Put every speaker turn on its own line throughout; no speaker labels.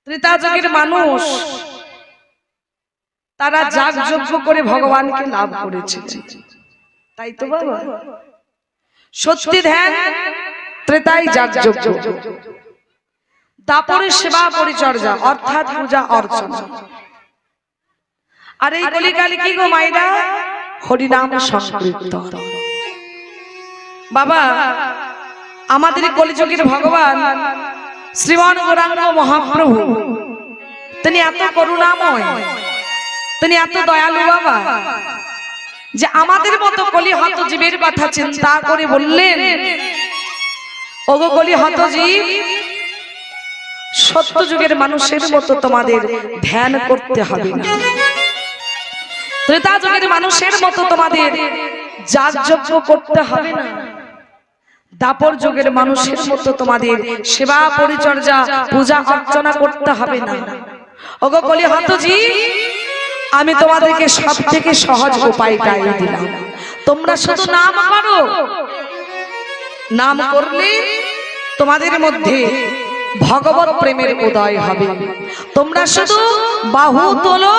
ত্রেতা যুগের মানুষ তারা যাগযজ্ঞ করে ভগবানকে লাভ করেছিলেন, তাই তো বাবা? সত্যি ধ্যান ত্রেতায় যাগযজ্ঞ, দাপরে সেবা পরিচর্যা অর্থাৎ পূজা অর্চনা, আর এই কলিকালে কি গো মাইরা? হরিনাম সংকীর্তন। বাবা, আমাদের কলিযুগের ভগবান শ্রীমান গৌরাঙ্গ মহাপ্রভু, তিনি এত করুণাময়, তিনি এত দয়ালু বাবা, যে আমাদের মতো কলিহত জীবের কথা চিন্তা করে বললেন, ওগো কলিহত জীব, সত্য যুগের মানুষের মতো তোমাদের ধ্যান করতে হবে না, ত্রেতা যুগের মানুষের মতো তোমাদের যাগযজ্ঞ করতে হবে না, দাপর যুগের মানুষের মতো তোমাদের সেবা পরিচর্যা পূজা অর্চনা করতে হবে না। ওগো কলিহত জীব, আমি তোমাদেরকে সব থেকে সহজ উপায়টাই দিলাম, তোমরা শুধু নাম করো, নাম করলে তোমাদের মধ্যে ভগবত প্রেমের উদয় হবে। তোমরা শুধু বাহু তোলো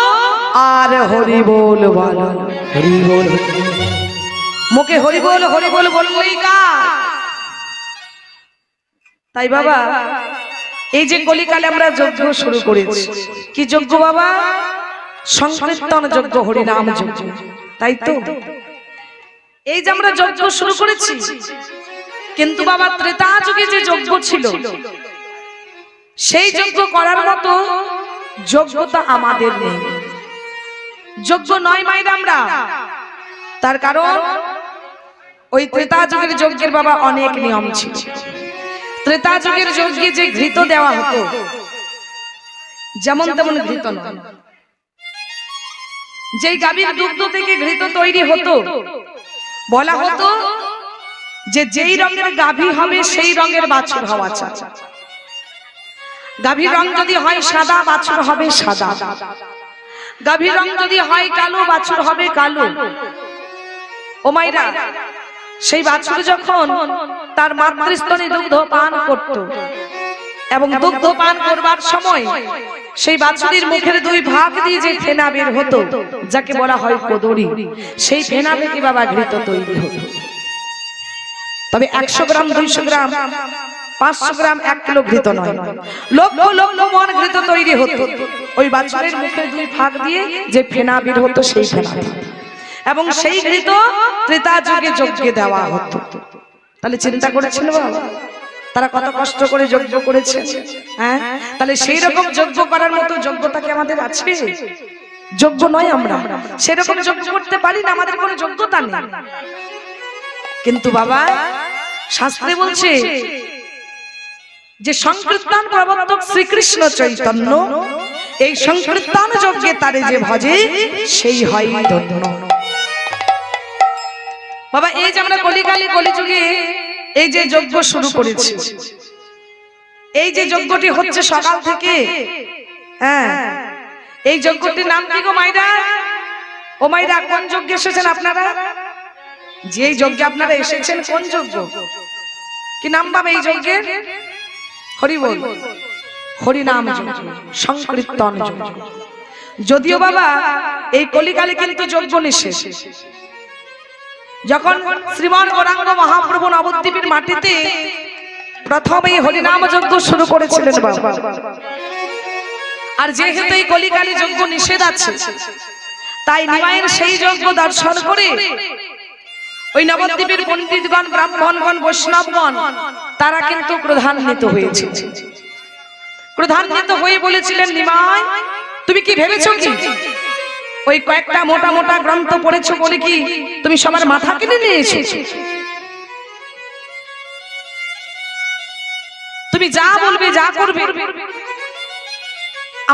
আর হরি বল বলো, হরি বল, মুখে হরি বল বললেই কাজ। তাই বাবা, এই যে কলিকালে আমরা যজ্ঞ শুরু করেছি, কি যজ্ঞ বাবা? সংকীর্তন যজ্ঞ, হরিনাম যজ্ঞ, তাই তো? এই যে আমরা যজ্ঞ শুরু করেছি, কিন্তু বাবা ত্রেতা যুগে যে যজ্ঞ ছিল, সেই যজ্ঞ করার মতো যোগ্যতা আমাদের নেই, যোগ্য নয় মায়ের আমরা। তার কারণ ওই ত্রেতা যুগের যজ্ঞের বাবা অনেক নিয়ম ছিল। ত্রেতা যুগের যজ্ঞে যে ঘৃত দেওয়া হতো, যেমন তেমন ঘৃত নয়, যেই গাভীর দুগ্ধ থেকে ঘৃত তৈরি হতো, বলা হতো যে যেই রঙের গাভী হবে সেই রঙের বাছুর হওয়া চাই। গাভীর রং যদি হয় সাদা, বাছুর হবে সাদা। গাভীর রং যদি হয় কালো, বাছুর হবে কালো। ও মাইরা, সেই বাছুর যখন তার মাতৃস্তনে দুগ্ধ পান করত, এবং দুগ্ধ পান করবার সময় সেই বাছুরের মুখের দুই ভাগ দিয়ে যে ফেনা বের হতো, যাকে বলা হয় কোদরি, সেই ফেনা থেকে বাবা ঘৃত তৈরি হতো। তবে 100 গ্রাম, 200 গ্রাম, 500 গ্রাম, 1 কিলো ঘৃত নয়, লক্ষ লক্ষ মন ঘৃত তৈরি হতো ওই বাছুরের মুখের দুই ভাগ দিয়ে যে ফেনা বের হতো সেই ফেনা, এবং সেই ঘৃত ত্রেতা যুগে যজ্ঞে দেওয়া হতো। তাহলে চিন্তা করেছিল বাবা, তারা কত কষ্ট করে যজ্ঞ করেছে। হ্যাঁ, তাহলে সেই রকম যজ্ঞ করার মতো যোগ্যতা কি আমাদের আছে? যোগ্য নয় আমরা, সেরকম যজ্ঞ করতে পারি না, আমাদের কোনো যোগ্যতা নেই। কিন্তু বাবা শাস্ত্রে বলছে যে সংকীর্তন প্রবর্তক শ্রীকৃষ্ণ চৈতন্য, এই সংকীর্তন যজ্ঞে তারে যে ভজে সেই হয় ধন্য। বাবা, এই যে আমরা কলিকালে কলিযুগে এই যে যজ্ঞ শুরু করেছি, এই যে যজ্ঞটি হচ্ছে সকাল থেকে, হ্যাঁ, এই যজ্ঞটির নাম কি গো মাইরা? ও মাইরা, কোন যজ্ঞে এসেছেন আপনারা? যে যজ্ঞে আপনারা এসেছেন কোন যজ্ঞ? কি নাম বাবা এই যজ্ঞের? হরি বল, হরিনাম যজ্ঞ, সংকীর্তন যজ্ঞ। যদিও বাবা এই কলিকালে কিন্তু যজ্ঞ নিষেধ। যখন শ্রীমান গৌরাঙ্গ মহাপ্রভু নবদ্বীপের মাটিতে প্রথম এই হরিনাম যজ্ঞ শুরু করেছিলেন বাবা, আর যেহেতু এই কলিকালে যজ্ঞ নিষেধ আছে, তাই নিমাইয়ের সেই যজ্ঞ দর্শন করে ওই নবদ্বীপের পণ্ডিতগণ, ব্রাহ্মণগণ, বৈষ্ণবগণ তারা কিন্তু ক্রোধান্বিত হয়েছে। ক্রোধান্বিত হয়ে বলেছিলেন, নিমাই তুমি কি ভেবেছো কি ওই কয়েকটা মোটা মোটা গ্রন্থ পড়েছো বলে কি তুমি সবার মাথা কিনে নিয়েছো? তুমি যা বলবে, যা করবে,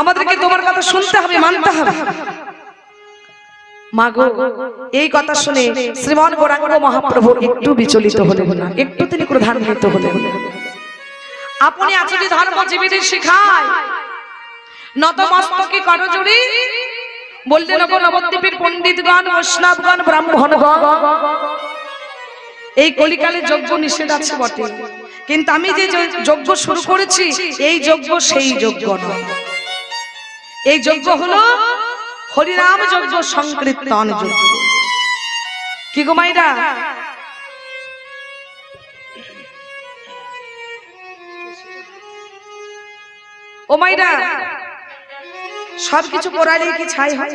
আমাদেরকে তোমার কথা শুনতে হবে, মানতে হবে। মাগো, এই কথা শুনে শ্রীমান গৌরাঙ্গ মহাপ্রভু একটু বিচলিত হলেন না, একটু তিনি ক্রোধান্বিত হলেন। আপনি আচরি ধর্মজীবীদের শিখায় নতমস্তকে করজোড়ে বললেন, নবদ্বীপের পণ্ডিতগণ, বৈষ্ণবগণ, ব্রাহ্মণগণ, এই কলিকালে যজ্ঞ নিষেধ আছে বটে, কিন্তু আমি যে যজ্ঞ শুরু করেছি এই যজ্ঞ সেই যজ্ঞ নয়। এই যজ্ঞ হলো হরিনাম যজ্ঞ, সংকীর্তন যজ্ঞ। কি গো মাইরা, ও মাইরা, সবকিছু পড়ালে কি ছাই হয়?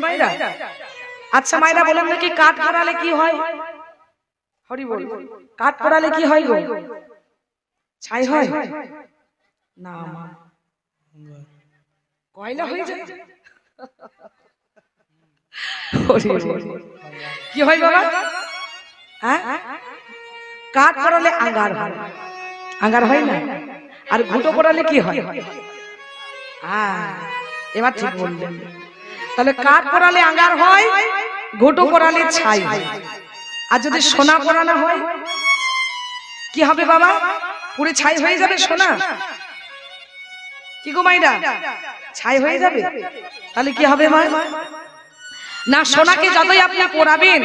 মাইরা, আচ্ছা মাইরা বলেন নাকি কাঠ পড়ালে কি হয়? হরি বল, কাঠ পড়ালে কি হয় গো? ছাই হয় না, কয়লা হয়ে যায়। কি হয় বাবা? হ্যাঁ, কাঠ পড়ালে আঙ্গার হয়, আঙ্গার হয় না। আর ঘুঁটো পড়ালে কি হয়? এবার ঠিক বললেন। তাহলে কাঠ পড়ালে আঙ্গার হয়, ঘুঁটো পড়ালে ছাই হয়। আর যদি সোনা পড়ানো হয় কি হবে বাবা? পুরো ছাই হয়ে যাবে সোনা। কি গো মাইরা, ছাই হয়ে যাবে। তাহলে কি হবে মা? না, সোনাকে যতই আপনি পড়াবেন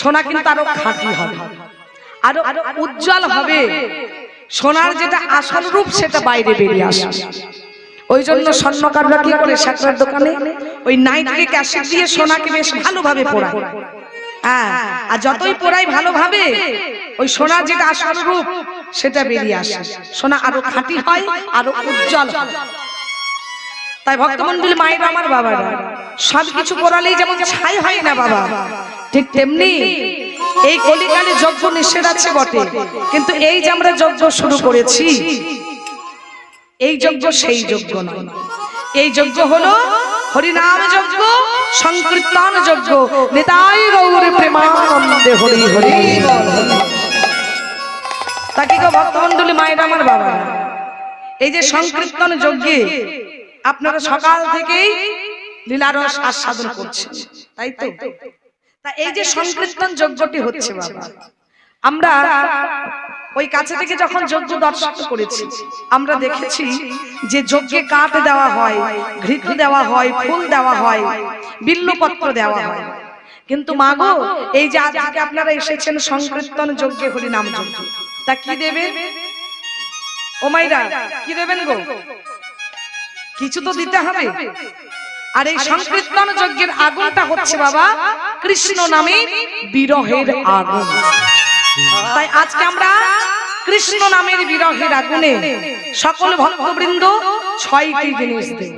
সোনা কিন্তু আরো খাঁটি হবে, আরো উজ্জ্বল হবে। সোনার যেটা আসল রূপ সেটা বাইরে বেরিয়ে আসে। ওই জন্য স্বর্ণকাররা কি করে সাকরার দোকানে ওই নাইট্রিক অ্যাসিড দিয়ে সোনাকে বেশ ভালোভাবে পোড়ায়। আর যতই পোড়াই ভালোভাবে ওই সোনার যেটা আসল রূপ সেটা বেরিয়ে আসে। সোনা আরো খাঁটি হয়, আরো উজ্জ্বল হয়। তাই ভক্তমন্ডলী মায়েরা, আমার বাবারা, সবকিছু পোড়ালেই যেমন ছাই হয় না বাবা, ঠিক তেমনি এই কলিকালে যজ্ঞ নিষেধ আছে বটে, কিন্তু এই যে আমরা যজ্ঞ শুরু করেছি এই যজ্ঞ সেই যজ্ঞ নয়। এই যজ্ঞ হলো হরিনাম যজ্ঞ, সংকীর্তন যজ্ঞ। নিতাই গৌর প্রেমানন্দে হরি হরি। তাকে গো ভক্তমন্ডলী মায়েরা, আমার বাবা, এই যে সংকীর্তন যজ্ঞে আপনারা সকাল থেকেই লীলারস আস্বাদন করছেন, তাই তো? তা এই যে সংকীর্তন যজ্ঞটি হচ্ছে বাবা, আমরা ওই কাছে থেকে যখন যজ্ঞ দর্শন করেছি আমরা দেখেছি যে যজ্ঞে কাঠ দেওয়া হয়, ঘৃত দেওয়া হয়, ফুল দেওয়া হয়, বিল্লপত্র দেওয়া হয়। কিন্তু মা গো, এই যে আজকে আপনারা এসেছেন সংকীর্তন যজ্ঞে, হরিনাম যজ্ঞে, তা কি দেবেন? ও মাইরা, কি দেবেন গো? কিছু তো দিতে হবে। আর এই সংকীর্তন যজ্ঞের আগুনটা হচ্ছে বাবা কৃষ্ণ নামে বিরহের আগুন। তাই আজকে আমরা কৃষ্ণ নামের বিরহের আগুনে সকল ভক্তবৃন্দ 6টি জিনিস দেব।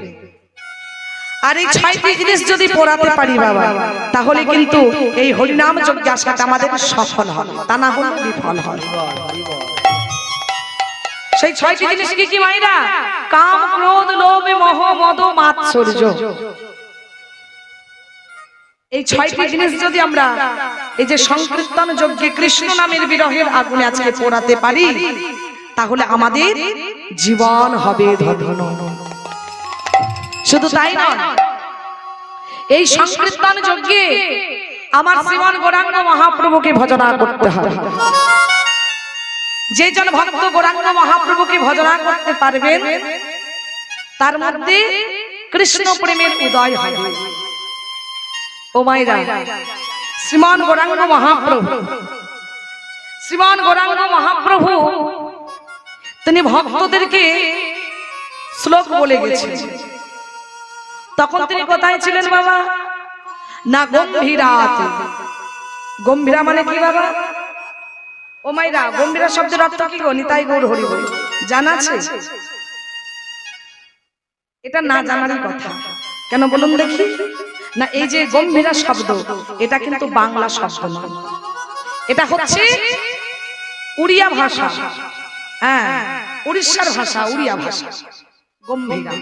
আর এই 6টি জিনিস যদি পোড়াতে পারি বাবা, তাহলে কিন্তু এই হরিনাম যজ্ঞ আসাটা আমাদের সফল হবে, তা না হলে বিফল হবে। সেই 6টি জিনিস কি কি মাইরা? কাম, ক্রোধ, লোভ, মোহ, মদ, মাৎসর্য। এই 6টি জিনিস যদি আমরা এই যে সংকীর্তন যজ্ঞে কৃষ্ণ নামের বিরহের আগুনে আজকে পোড়াতে পারি, তাহলে আমাদের জীবন হবে ধন্য। শুধু তাই নয়, এই সংকীর্তন যজ্ঞে আমার শ্রীমান গৌরাঙ্গ মহাপ্রভুকে ভজনা করতে হবে। যে জন ভক্ত গৌরাঙ্গ মহাপ্রভুকে ভজনা করতে পারবেন তার মধ্যে কৃষ্ণ প্রেমের উদয় হবে। ও মায়েরা, শ্রীমান গৌরাঙ্গ মহাপ্রভু, শ্রীমান গৌরাঙ্গ মহাপ্রভু তিনি ভক্তদেরকে শ্লোক বলে গেছেন। তখন তিনি কোথায় ছিলেন বাবা? না গম্ভীরাতে। গম্ভীরা মানে কি বাবা? ও মাইরা, গম্ভীরা শব্দের অর্থ কি গো? নিতাই গৌর হরি বল, জানা আছে? এটা না জানারই কথা। কেন বলুন দেখি? না, এই যে গম্ভীরা শব্দ এটা কিন্তু বাংলা শব্দ নয়, এটা হচ্ছে উড়িয়া ভাষা। হ্যাঁ, উড়িষ্যার ভাষা, উড়িয়া ভাষা গম্ভীরা।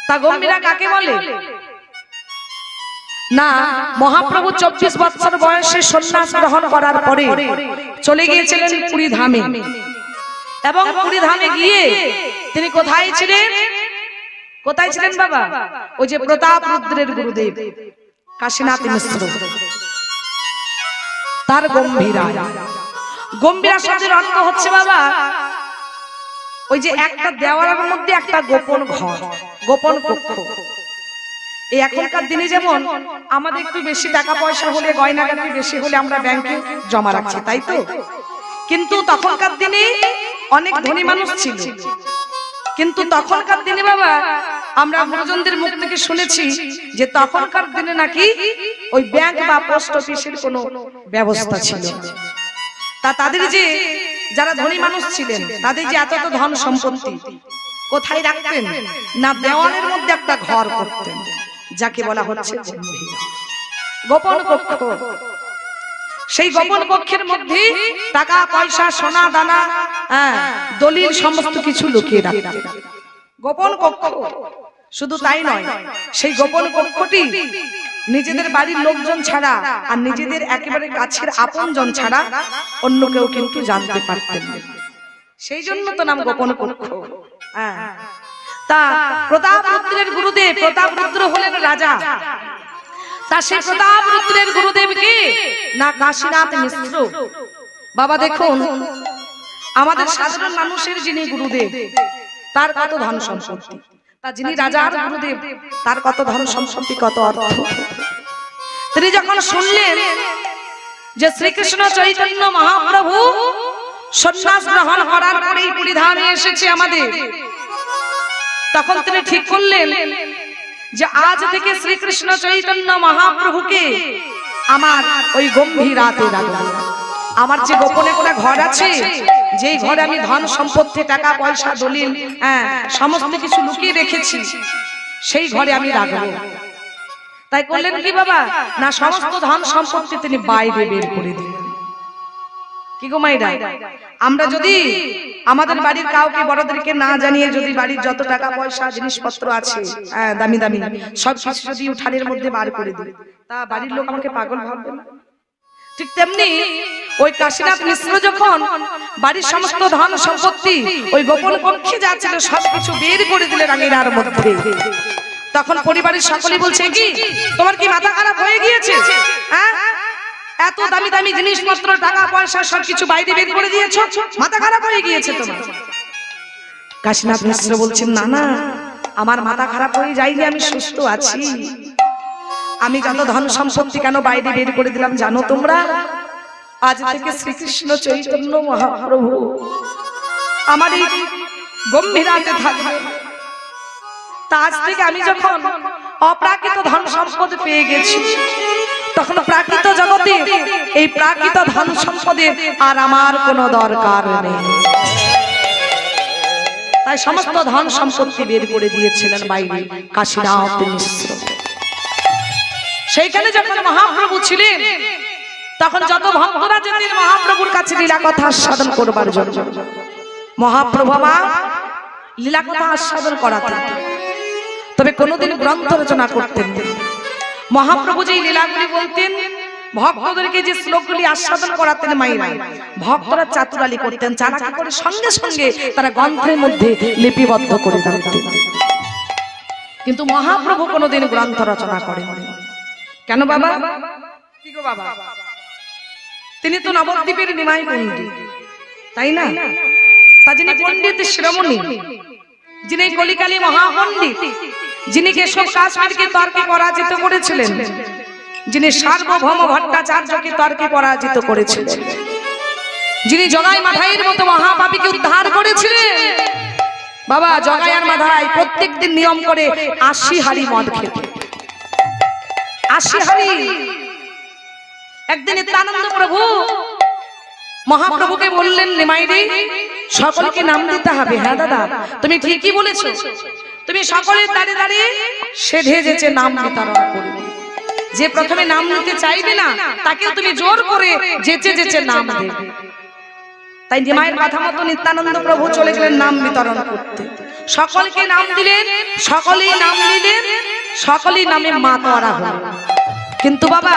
তা গম্ভীরা কাকে বলে? না, মহাপ্রভু 24 বছর বয়সে সন্ন্যাস গ্রহণ করার পরে চলে গিয়েছিলেন পুরী ধামে, এবং পুরী ধামে গিয়ে তিনি কোথায় ছিলেন? কোথায় ছিলেন বাবা? ওই যে প্রতাপ রুদ্রের গুরুদেব কাশীনাথ মিশ্র, তার গম্ভীরা। গম্ভীরা শব্দের অর্থ হচ্ছে বাবা ওই যে একটা দেওয়ালের মধ্যে একটা গোপন ঘর, গোপন কক্ষ। এই এখনকার দিনে যেমন আমাদের একটু বেশি টাকা পয়সা হলে, গয়নাগাটি বেশি হলে আমরা ব্যাংকে জমা রাখছি, তাই তো? কিন্তু তখনকার দিনে অনেক ধনী মানুষ ছিল, কিন্তু তখনকার দিনে বাবা আমরা গুরুজনদের মুখ থেকে শুনেছি যে তখনকার দিনে নাকি ওই ব্যাংক বা পোস্ট অফিসের কোনো ব্যবস্থা ছিল তা তাদের যে যারা ধনী মানুষ ছিলেন তাদের যে এত ধন সম্পত্তি কোথায় রাখতেন না দেওয়ালের মধ্যে একটা ঘর করতেন যাকে বলা হচ্ছে গোপন কক্ষ। সেই গোপন কক্ষের মধ্যে টাকা পয়সা সোনা দানা দলিল সমস্ত কিছু লুকিয়ে রাখতেন। গোপন কক্ষ, শুধু তাই নয়, সেই গোপন কক্ষটি নিজেদের বাড়ির লোকজন ছাড়া আর নিজেদের একেবারে কাছের আপনজন ছাড়া অন্য কেউ কিন্তু জানতে পারতেন না। সেই জন্য তো নাম গোপন কক্ষ। তা প্রতাপরুদ্রের গুরুদেব, প্রতাপরুদ্র হলেন রাজা, তা সেই প্রতাপরুদ্রের গুরুদেব কে না কাশীনাথ মিশ্র। বাবা দেখুন আমাদের সাধারণ মানুষের যিনি গুরুদেব তার কত ধন সম্পত্তি, তা যিনি রাজার গুরুদেব তার কত ধন সম্পত্তি, কত অর্থ। তিনি যখন শুনলেন যে শ্রীকৃষ্ণ চৈতন্য মহাপ্রভু সন্ন্যাস গ্রহণ করার পরেই পরিধানে এসেছে আমাদের, তখন তিনি ঠিক করলেন যে আজ থেকে শ্রীকৃষ্ণ চৈতন্য মহাপ্রভুকে আমার ওই গম্ভীর রাতে রাখবো। আমার যে গোপনে কোনো ঘর আছে, যেই ঘরে আমি ধন সম্পত্তি টাকা পয়সা দলিল সমস্ত কিছু লুকিয়ে রেখেছি, সেই ঘরে আমি রাখবো। তাই করলেন কি বাবা না সমস্ত ধন সম্পত্তি তিনি বাইরে বের করে দিলেন। কি গো মাইরা, আমরা যদি আমাদের বাড়ির কাউকে বড়দেরকে না জানিয়ে যদি বাড়ির যত টাকা পয়সা জিনিসপত্র আছে দামি দামি সব কিছু যদি উঠানের মধ্যে বার করে দিই, তা বাড়ির লোক আমাকে পাগল ভাববে না? ঠিক তেমনি ওই কাশীনাথ মিশ্র যখন বাড়ির সমস্ত ধন সম্পত্তি ওই গোপন কক্ষে যা ছিল সবকিছু বের করে দিলেন আঙিনার মধ্যে, তখন পরিবারের সকলেই বলছে কি তোমার কি মাথা খারাপ হয়ে গিয়েছে? এত দামি দামি জিনিসপত্র টাকা পয়সা সবকিছু বাইরে বের করে দিয়েছো, মাথা খারাপ হয়ে গিয়েছে তোমার? কাশীনাথ মিশ্র বলছেন না না, আমার মাথা খারাপ হয়ে যায়নি, আমি সুস্থ আছি। আমি যত ধন সম্পত্তি কেন বাইরে বের করে দিলাম জানো তোমরা? আজ থেকে শ্রীকৃষ্ণ চৈতন্য মহাপ্রভু আমার এই গম্ভীরাতে থাকবে। তা আজ থেকে আমি যখন অপ্রাকৃত ধন সম্পদ পেয়ে গেছি, তখন প্রাকৃত জগতে এই প্রাকৃত ধন সম্পদের আর আমার কোনো দরকার নেই। তাই সমস্ত ধন সম্পত্তি বের করে দিয়েছিলেন বাইরে কাশীনাথ মিশ্র। সেইখানে যখন মহাপ্রভু ছিলেন তখন যত ভক্তরা যেতেন মহাপ্রভুর কাছে লীলা কথা আস্বাদন করবার জন্য, মহাপ্রভু আমার লীলা কথা আস্বাদন করাতেন, তবে কোনোদিন গ্রন্থ রচনা করতেন না। মহাপ্রভু যে লীলাগুলি বলতেন, ভক্তদেরকে যে শ্লোকগুলি আস্বাদন করাতেন মাইরা, ভক্তরা চাতুরালি করতেন, চালাকি করে সঙ্গে সঙ্গে তারা গ্রন্থের মধ্যে লিপিবদ্ধ করে দিতেন। কিন্তু মহাপ্রভু কোনোদিন গ্রন্থ রচনা করেন। কেন বাবা? কি গো বাবা, তিনি তো নবদ্বীপের নিমাই পণ্ডিত, তাই না? তা যিনি পণ্ডিত শিরোমণি, যিনি কলিকালী মহাপণ্ডিত, যিনি কেশব কাশ্মীরকে তর্কে পরাজিত করেছিলেন, যিনি সার্বভৌম ভট্টাচার্যকে তর্কে পরাজিত করেছিলেন, যিনি জগাই মাথাইয়ের মতো মহাপাপীকে উদ্ধার করেছিলেন, বাবা জগাইয়ার মাথায় প্রত্যেকদিন নিয়ম করে ৮০ হাড়ি মদ খেত, ৮০ হাড়ি। একদিন নিত্যানন্দ প্রভু মহাপ্রভুকে বললেন নিমাইরে সকলকে নাম দিতে হবে। হ্যাঁ দাদা তুমি ঠিকই বলেছো, তুমি সকলের দাঁড়িয়ে দাঁড়িয়ে সেধে যেচে নাম বিতরণ করবে। যে প্রথমে নাম নিতে চাইবে না তাকেও তুমি জোর করে যেচে যেচে নাম দেবে। তাই নিমাইয়ের কথা মতো নিত্যানন্দ প্রভু চলে গেলেন নাম বিতরণ করতে। সকলকে নাম দিলেন, সকলেই নাম নিলেন, সকলেই নামে মাতোয়ারা হলো। কিন্তু বাবা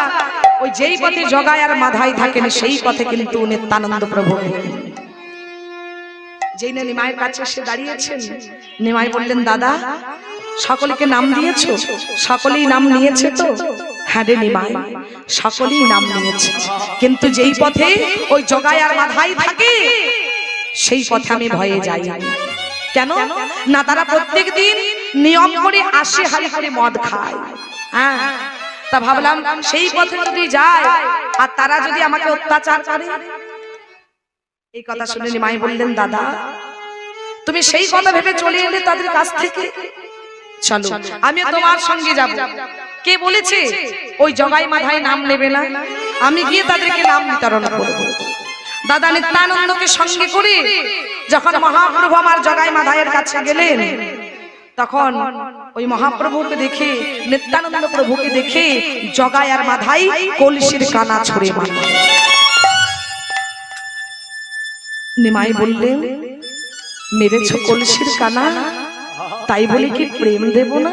ওই যেই পথে জগাই আর মাধাই থাকেন সেই পথে কিন্তু নিত্যানন্দ প্রভু যেই না নিমাইয়ের কাছে এসে দাঁড়িয়েছেন, নিমাই বললেন দাদা সকলকে নাম দিয়েছো? সকলেই নাম নিয়েছে তো? হ্যাঁ রে নিমাই সকলেই নাম নিয়েছে, কিন্তু যেই পথে ওই জগাই আর মাধাই থাকে সেই পথে আমি ভয়ে যাই। কেন না? তারা প্রত্যেক দিন নিয়ম করে ৮০ হাড়ি করে মদ খায়। হ্যাঁ, তা ভাবলাম সেই পথে যদি যায় আর তারা যদি আমাকে অত্যাচার করে, এই কথা শুনে নিমাই বললেন, দাদা তুমি সেই কথা ভেবে চলে এলে তাদের কাছ থেকে, চলো আমি তোমার সঙ্গে যাব। কে বলেছে ওই জগাই মাধায় নাম নেবে না? আমি গিয়ে তাদেরকে নাম বিতরণ করব। দাদা নিত্যানন্দকে সঙ্গে করে যখন মহাপ্রভু আমার জগাই মাধায়ের কাছে গেলেন, তখন ওই মহাপ্রভুকে দেখে, নিত্যানন্দ প্রভুকে দেখে জগাই আর মাধাই কলসির কানা ছড়ে মারল। নিমাই বললেন, মেরেছ কলসির কানা, তাই বলে কি প্রেম দেব না?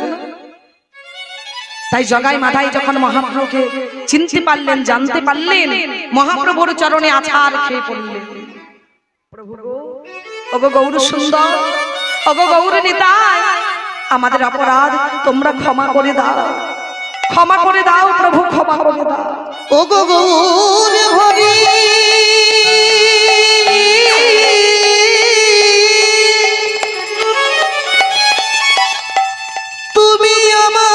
তাই জগাই মাধাই যখন মহাপ্রভুকে চিনতে পারলেন, জানতে পারলেন, মহাপ্রভুর চরণে আছাড় খেয়ে পড়লেন। প্রভু গো, ওগো গৌর সুন্দর, ওগো গৌর নিতাই, আমাদের অপরাধ তোমরা ক্ষমা করে দাও, ক্ষমা করে দাও প্রভু, ক্ষমা করে দাও।
ওগো গৌর হরি তুমি আমার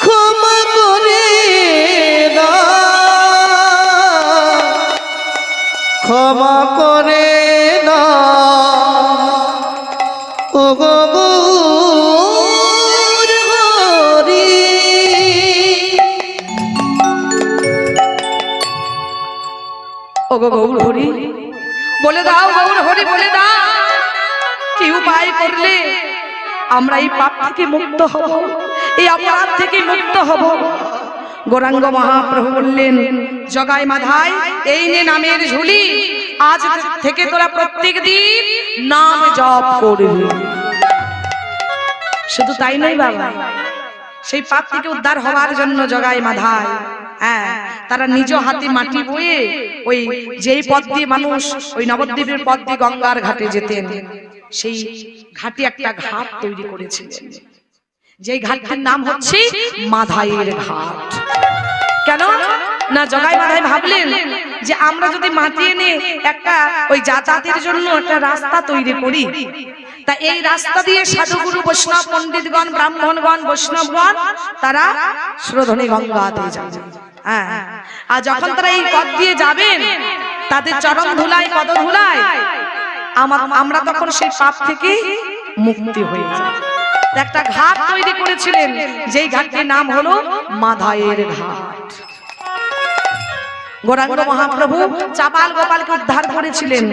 ক্ষমা করে দাও, ক্ষমা করে দাও ওগো গৌর হরি।
ওগো গৌর হরি বলে দাও, গৌর হরি বলে দাও, কি উপায় করলে আমরা এই পাপ থেকে মুক্ত হব, এই অপরাধ থেকে মুক্ত হব? গৌরাঙ্গ মহাপ্রভু বললেন, জগাই মাধাই এই নে নামের ঝুলি, আজ থেকে তোরা প্রত্যেক দিন নাম জপ করবি। শুধু তাই নয় বাবা, সেই পাপ থেকে উদ্ধার হওয়ার জন্য জগাই মাধাই, হ্যাঁ, তারা নিজ হাতে মাটি বয়ে ওই যেই পথ দিয়ে মানুষ ওই নবদ্বীপের পথ দিয়ে গঙ্গার ঘাটে যেতেন, সেই ঘাটে একটা ঘাট তৈরি করেছিলেন, যেই ঘাটটির নাম হচ্ছে মাধাইয়ের ঘাট। কেন না, জগাই মাধাই ভাবলেন যে আমরা যদি মাটি এনে একটা ওই যাতায়াতের জন্য একটা রাস্তা তৈরি করি, তা এই রাস্তা দিয়ে সাধুগুরু বৈষ্ণব পণ্ডিতগণ, ব্রাহ্মণগণ, বৈষ্ণবগণ তারা শ্রোধনী গঙ্গাতে যাবে। হ্যাঁ, আর যখন তারা এই পথ দিয়ে যাবেন, তাদের চরণ ধুলায়, পদ ধুলায় আমরা তখন সেই পাপ থেকে মুক্তি হয়ে যাব। একটা ঘাট তৈরি করেছিলেন, যেই ঘাটটির নাম হলো মাধাইয়ের ঘাট। গৌরাঙ্গ মহাপ্রভু চাপাল গোপালকে উদ্ধার করেছিলেন,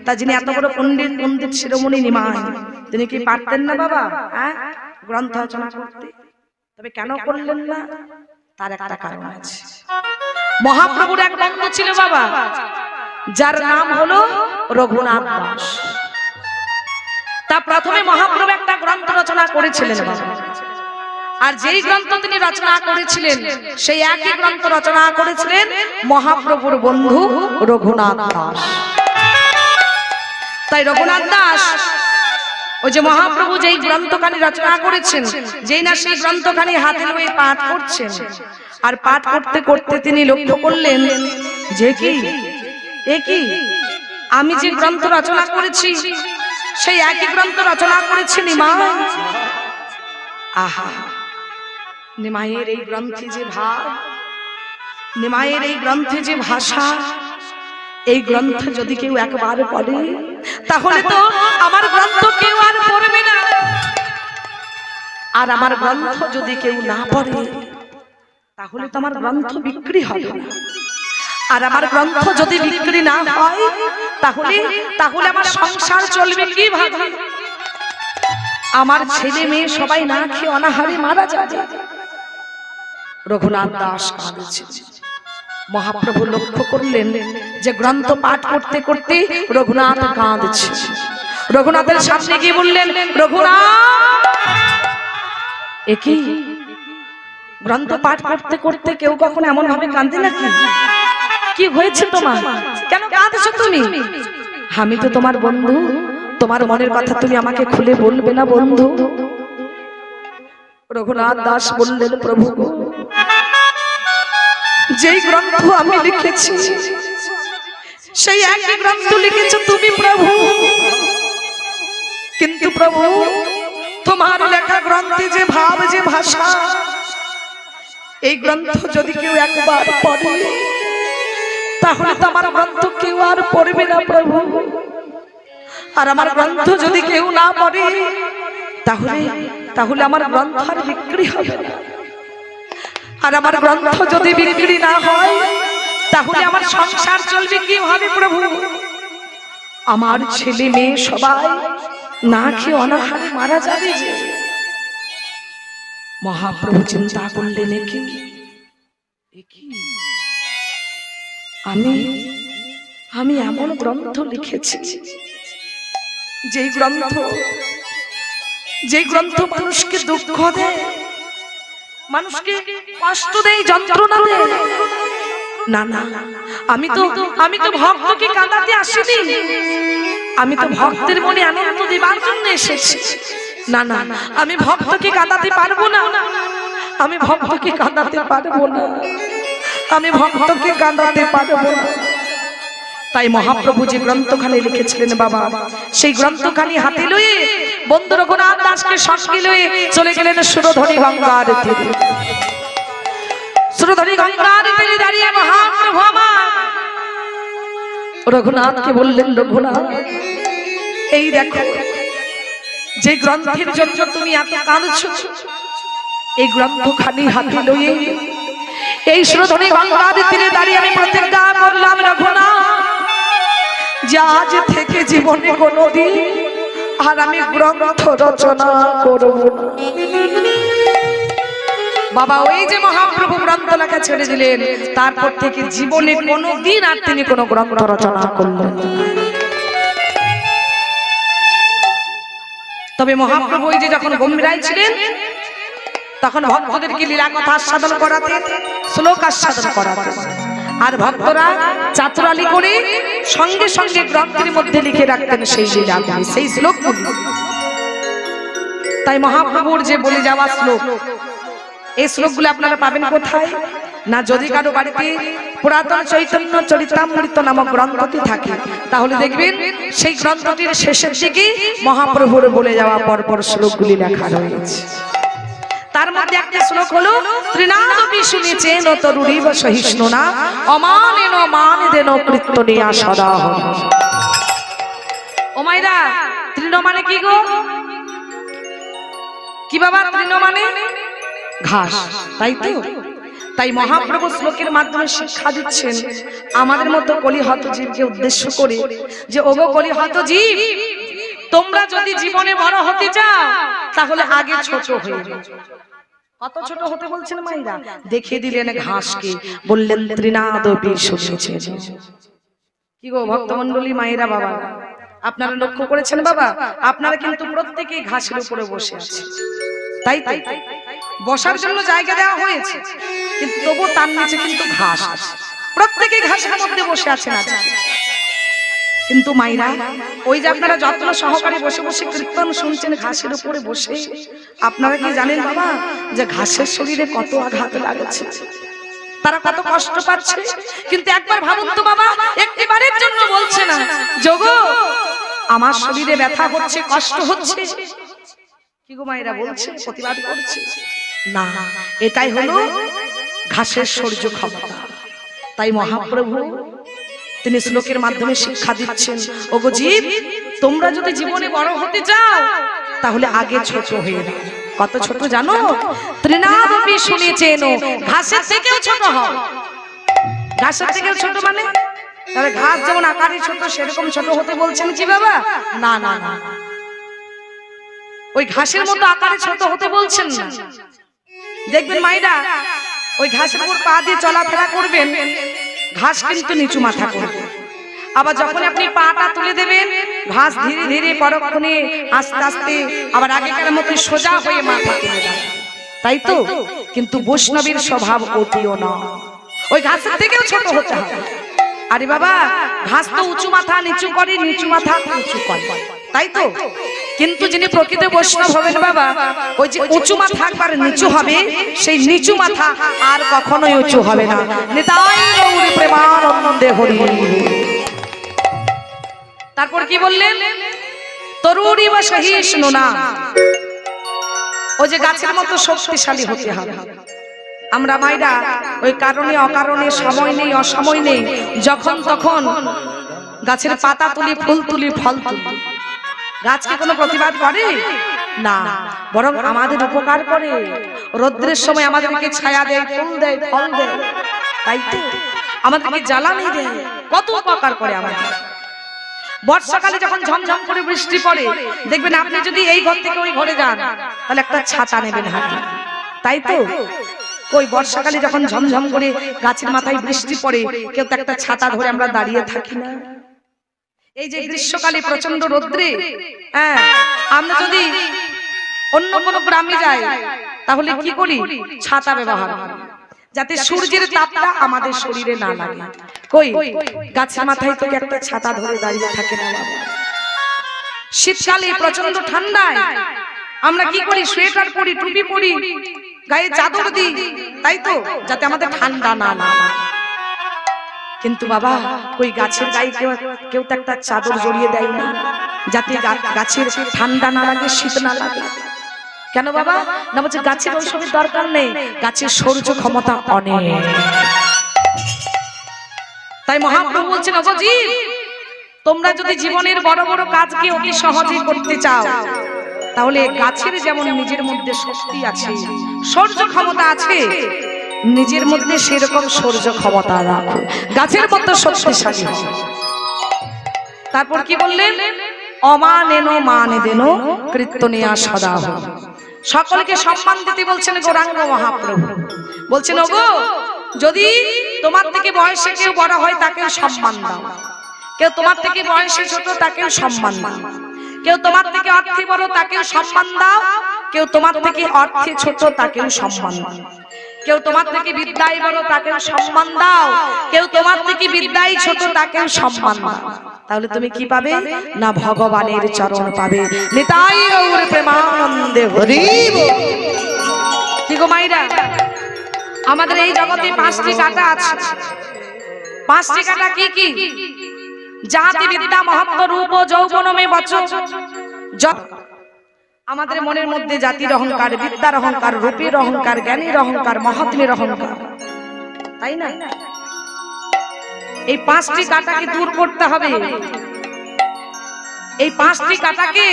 তা যিনি এত বড় পণ্ডিত, পণ্ডিত শিরোমণি নিমাই, তিনি কি পারতেন না বাবা গ্রন্থ রচনা করতে? তবে কেন করলেন না? তার একটা কারণ আছে। মহাপ্রভুর এক বন্ধু ছিল বাবা, যার নাম হলো রঘুনাথ দাস। তা প্রথমে মহাপ্রভু একটা গ্রন্থ রচনা করেছিলেন বাবা, আর যেই গ্রন্থ তিনি রচনা করেছিলেন সেই একই গ্রন্থ রচনা করেছিলেন মহাপ্রভুর বন্ধু রঘুনাথ দাস। তাই রঘুনাথ দাস ওই যে মহাপ্রভু যেই গ্রন্থখানি রচনা করেছেন, যেই না সেই গ্রন্থখানি হাতে নিয়ে পাঠ করছেন, আর পাঠ করতে করতে তিনি লক্ষ্য করলেন যে কি একই আমি যে গ্রন্থ রচনা করেছি সেই একই গ্রন্থ রচনা করেছি নিমাই। আহা, নিমাইয়ের এই গ্রন্থে যে ভাব, নিমাইয়ের এই গ্রন্থে যে ভাষা, এই গ্রন্থ যদি কেউ একবার পড়ে তাহলে তো আমার গ্রন্থ কেউ আর পড়বে না, আর আমার গ্রন্থ যদি কেউ না পড়ে তাহলে তো আমার গ্রন্থ বিক্রি হবে না, আর আমার গ্রন্থ যদি বিক্রি না হয় তাহলে তাহলে আমার সংসার চলবে কিভাবে? আমার ছেলে মেয়ে সবাই না খেয়ে অনাহারে মারা যাবে। রঘুনাথ দাস কাঁদছে। মহাপ্রভু লক্ষ্য করলেন যে গ্রন্থ পাঠ করতে করতে রঘুনাথ কাঁদছে। রঘুনাথের সামনে গিয়ে বললেন, রঘুনাথ, একই গ্রন্থ পাঠ করতে করতে কেউ কখনো এমন ভাবে কাঁদে নাকি? কি হয়েছে তোমার? কেন কাঁদছো তুমি? আমি তো তোমার বন্ধু, তোমার মনের কথা তুমি আমাকে খুলে বলবে না বন্ধু? রঘুনাথ দাস বললেন, প্রভু যেই গ্রন্থ আমি লিখেছি সেই একই গ্রন্থ লিখেছো তুমি প্রভু, কিন্তু প্রভু তোমার লেখা গ্রন্থে যে ভাব, যে ভাষা, এই গ্রন্থ যদি কেউ একবার পড়ে তাহলে তো আমার গ্রন্থ কেউ আর পড়বে না প্রভু। আর আমার গ্রন্থ যদি কেউ না পড়ে তাহলে তাহলে আমার গ্রন্থ আর বিক্রি হবে না। আর আমার গ্রন্থ যদি বিক্রি না হয় তাহলে আমার সংসার চলবে কিভাবে প্রভু? আমার ছেলে মেয়ে সবাই না খেয়ে অনাহারে মারা যাবে যে। মহাপ্রভু চিন্তা করলেন আমি এমন গ্রন্থ লিখেছি যে গ্রন্থ মানুষকে দুঃখ দেয়, মানুষকে কষ্ট দেয়, যন্ত্রণা দেয়। না না, আমি তো ভক্তকে কাঁদাতে আসিনি, আমি তো ভক্তের মনে আনন্দ দেবার জন্য এসেছি। না না, আমি ভক্তকে কাঁদাতে পারবো না, আমি ভক্তকে কাঁদাতে পারবো না, আমি ভক্তকে কাঁদাতে পারবো না। তাই মহাপ্রভু যে গ্রন্থখানি লিখেছিলেন বাবা, সেই গ্রন্থখানি হাতে লয়ে বন্ধু রঘুনাথ দাসকে সঙ্গে লয়ে চলে গেলেন সুরধনী গঙ্গার তীরে। সুরধনী গঙ্গার তীরে দাঁড়িয়ে মহাপ্রভু আমার রঘুনাথকে বললেন, রঘুনাথ এই দেখো যে গ্রন্থের জন্য তুমি এত কাঁদছো, এই গ্রন্থখানি হাতে লয়ে এই সুরধনী গঙ্গার তীরে দাঁড়িয়ে আমি প্রতিজ্ঞা করলাম রঘুনাথ যে আজ থেকে জীবনে কোনোদিন আর আমি গ্রন্থ রচনা করব না। বাবা ওই যে মহাপ্রভু গ্রন্থ লেখা ছেড়ে দিলেন, তারপর থেকে জীবনে কোনোদিন আর তিনি কোনো গ্রন্থ রচনা করলেন না। তবে মহাপ্রভু ওই যে যখন গম্ভীরায় ছিলেন তখন ভক্তদেরকে লীলা কথা আস্বাদন করাতে, শ্লোক আস্বাদন করাতে, আর ভক্তরা চাতুরালি করে সঙ্গে সঙ্গে গ্রন্থের মধ্যে লিখে রাখতেন সেই লীলাগুলি, সেই শ্লোকগুলি। তাই মহাপ্রভুর যে বলে যাওয়া শ্লোক, এই শ্লোকগুলো আপনারা পাবেন কোথায় না? যদি কারো বাড়িতে পুরাতন চৈতন্য চরিতামৃত নামক গ্রন্থটি থাকে তাহলে দেখবেন সেই গ্রন্থটির শেষের দিকে মহাপ্রভুর বলে যাওয়া পরপর শ্লোকগুলি লেখা রয়েছে। তার মধ্যে একটা শ্লোক হলো ত্রিনাদপি শুনেছেন তরুরীব সহিষ্ণুনা অমানেন মানেদেন কীর্তনিয়া সদা। ও মাইরা, তৃণ মানে কি গো? কি বাবা? তৃণ মানে ঘাস, তাই তো? তাই মহাপ্রভু শ্লোকের মাধ্যমে শিক্ষা দিচ্ছেন আমাদের মতো কলিহত জীবকে উদ্দেশ্য করে যে ওগো কলিহত জীব, তোমরা যদি জীবনে বড় হতে চাও তাহলে আগে ছোট হয়ে যাও। কত ছোট হতে বলছেন মাইরা? দেখিয়ে দিলেন ঘাসকে, বললেন ত্রিনাদপি শুনেছেন। কি গো ভক্তমণ্ডলী, মায়েরা, বাবা আপনারা লক্ষ্য করেছেন বাবা, আপনারা কিন্তু প্রত্যেকেই ঘাসের উপরে বসে আছেন, তাই তাই বসার জন্য জায়গা দেওয়া হয়েছে, কিন্তু তবু তার নিচে কিন্তু ঘাস আছে, প্রত্যেকেই ঘাসের মধ্যে বসে আছেন। আজ কিন্তু মাইরা, ওই যে আপনারা যত্ন সহকারে বসে বসে কীর্তন শুনছেন ঘাসের উপরে বসে, আপনারা কি জানেন বাবা যে ঘাসের শরীরে কত আঘাত লাগছে, তারা কত কষ্ট পাচ্ছে? কিন্তু একবার ভাবুন তো বাবা, একবারের জন্য বলছে না যোগো আমার শরীরে ব্যথা হচ্ছে, কষ্ট হচ্ছে, কি গো মায়েরা বলছে, প্রতিবাদ করছে না। এটাই হলো ঘাসের সহ্য ক্ষমতা। তাই মহাপ্রভু তিনি শ্লোকের মাধ্যমে শিক্ষা দিচ্ছেন, ওগো জীব, তোমরা যদি জীবনে বড় হতে চাও তাহলে আগে ছোট হয়ে যাও। কত ছোট জানো? ত্রিনাদপি শুনেছেন, ঘাসের থেকেও ছোট হও। ঘাসের থেকেও ছোট মানে তাহলে ঘাস যেমন আকারে ছোট সেরকম ছোট হতে বলছেন কি বাবা? না না না, ওই ঘাসের মতো আকারে ছোট হতে বলছেন না। দেখবেন মাইরা, ওই ঘাসের উপর পা দিয়ে চলাফেরা করবেন, ঘাস কিন্তু নিচু মাথা করবে। আবার যখন আপনি পাটা তুলে দেবেন, ঘাস ধীরে ধীরে পরক্ষণে আস্তে আস্তে আবার আগেকার মতো সোজা হয়ে মাথা তুলে দেয়, তাই তো? কিন্তু বৈষ্ণবের স্বভাব অতিও না, ওই ঘাসের থেকেও ছোট হতে হবে। আরে বাবা, ঘাস তো উঁচু মাথা নিচু করে, নিচু মাথা উঁচু করে, তাই তো? কিন্তু যিনি প্রকৃত বৈষ্ণব হবেন বাবা, ওই যে উঁচু মাথা একবার নিচু হবে, সেই নিচু মাথা আর কখনোই উঁচু হবে না। নিতাই গৌর প্রেমানন্দে হরি। তারপর কি বললেন? তরুরীব সহিষ্ণুনা, ওই যে গাছের মতো শক্তিশালী হতে হবে। আমরা মায়েরা ওই কারণে অকারণে সময় নেই অসময় নেই যখন তখন গাছের পাতা তুলি ফুল তুলি ফল তুলি। গাছ কি কোনো প্রতিবাদ করে না, বরং আমাদের উপকার করে। রৌদ্রের সময় আমাদেরকে ছায়া দেয়, ফুল দেয়, ফল দেয়, তাই তো আমাদেরকে জ্বালানি দেয়, কত উপকার করে আমাদের। বর্ষাকালে যখন ঝমঝম করে বৃষ্টি পড়ে দেখবেন আপনি যদি এই ঘর থেকে ওই ঘরে যান তাহলে একটা ছাতা নেবেন হাতে, তাই তো। ওই বর্ষাকালে যখন ঝমঝম করে গাছের মাথায় বৃষ্টি পড়ে কেউ তো একটা ছাতা ধরে আমরা দাঁড়িয়ে থাকি না। এই যে গ্রীষ্মকালে প্রচন্ড রোদ্রে, হ্যাঁ, আমরা যদি অন্য কোনো গ্রামে যাই তাহলে কি করি? ছাতা ব্যবহার করি, যাতে সূর্যের তাপটা আমাদের শরীরে না লাগে। কই গাছের মাথায় তো একটা ছাতা ধরে দাঁড়িয়ে থাকে না বাবা। শীতকালে প্রচন্ড ঠান্ডায় আমরা কি করি? সোয়েটার পরি, টুপি পরি, গায়ে চাদর দিই, তাই তো, যাতে আমাদের ঠান্ডা না লাগে। কিন্তু বাবা কই গাছের গায়ে কেউ তো একটা চাদর জড়িয়ে দেয় না, যাতে গাছের ঠান্ডা না লাগে, শীত না লাগে। কেন বাবা? না বলছে গাছের ওইসবের দরকার নেই, গাছের সৌর্য ক্ষমতা অনেক। তাই মহাপ্রভু বলছেন, ওগো জীব, তোমরা যদি জীবনের বড় বড় কাজকে অতি সহজে করতে চাও তাহলে গাছের যেমন নিজের মধ্যে শক্তি আছে, সৌর্য ক্ষমতা আছে, নিজের মধ্যে সেরকম সৌর্য ক্ষমতা রাখো, গাছের মতো শক্তিশালী। তারপর কি বললেন? অমানেনো মানে দেনো কীর্তনিয়া সদা। সকলকে সম্মান দিতে বলছেন গৌরাঙ্গ মহাপ্রভু। বলছেন, ওগো যদি তোমার থেকে বয়সে কেউ বড় হয় তাকেও সম্মান দাও, কেউ তোমার থেকে বয়সে ছোট তাকেও সম্মান দাও, কেউ তোমার থেকে অর্থে বড় তাকেও সম্মান দাও, কেউ তোমার থেকে অর্থে ছোট তাকেও সম্মান দাও, কেউ তোমার থেকে বিদ্যায় বড় তাকেও সম্মান দাও, কেউ তোমার থেকে বিদ্যায় ছোট তাকেও সম্মান দাও। তাহলে তুমি কি পাবে? না ভগবানের চরণ পাবে। নিতাই গৌর প্রেমানন্দে হরি বল। কি গো মাইরা, আমাদের এই জগতে 5টি কাঁটা আছে। 5টি কাঁটা কি কি? জাতি বিদ্যা মহত্ব রূপ যৌবনমে বচন। আমাদের মনের মধ্যে জাতির অহংকার, বিদ্যার অহংকার, রূপের অহংকার, জ্ঞানের অহংকার, মহাত্মের অহংকার, তাই না? এই 5টি কাঁটাকে দূর করতে হবে। এই 5টি কাঁটাকে